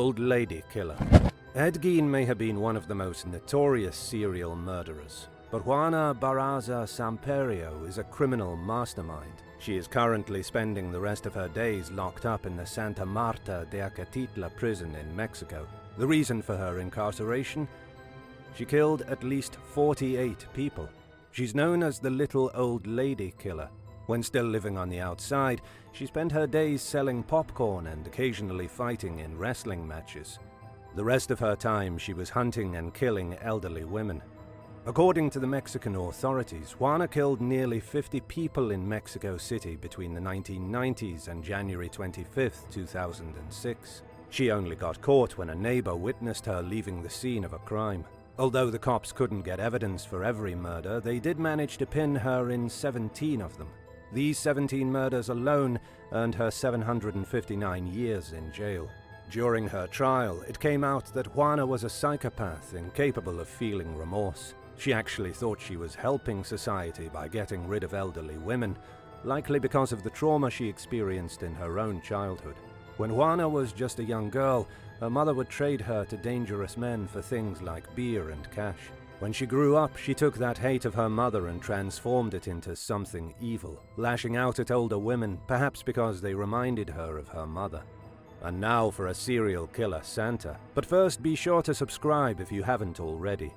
Old lady killer. Ed Gein may have been one of the most notorious serial murderers, but Juana Barraza Samperio is a criminal mastermind. She is currently spending the rest of her days locked up in the Santa Marta de Acatitla prison in Mexico. The reason for her incarceration? She killed at least 48 people. She's known as the Little Old Lady Killer. When still living on the outside, she spent her days selling popcorn and occasionally fighting in wrestling matches. The rest of her time, she was hunting and killing elderly women. According to the Mexican authorities, Juana killed nearly 50 people in Mexico City between the 1990s and January 25, 2006. She only got caught when a neighbor witnessed her leaving the scene of a crime. Although the cops couldn't get evidence for every murder, they did manage to pin her in 17 of them. These 17 murders alone earned her 759 years in jail. During her trial, it came out that Juana was a psychopath incapable of feeling remorse. She actually thought she was helping society by getting rid of elderly women, likely because of the trauma she experienced in her own childhood. When Juana was just a young girl, her mother would trade her to dangerous men for things like beer and cash. When she grew up, she took that hate of her mother and transformed it into something evil, lashing out at older women, perhaps because they reminded her of her mother. And now for a serial killer Santa. But first, be sure to subscribe if you haven't already.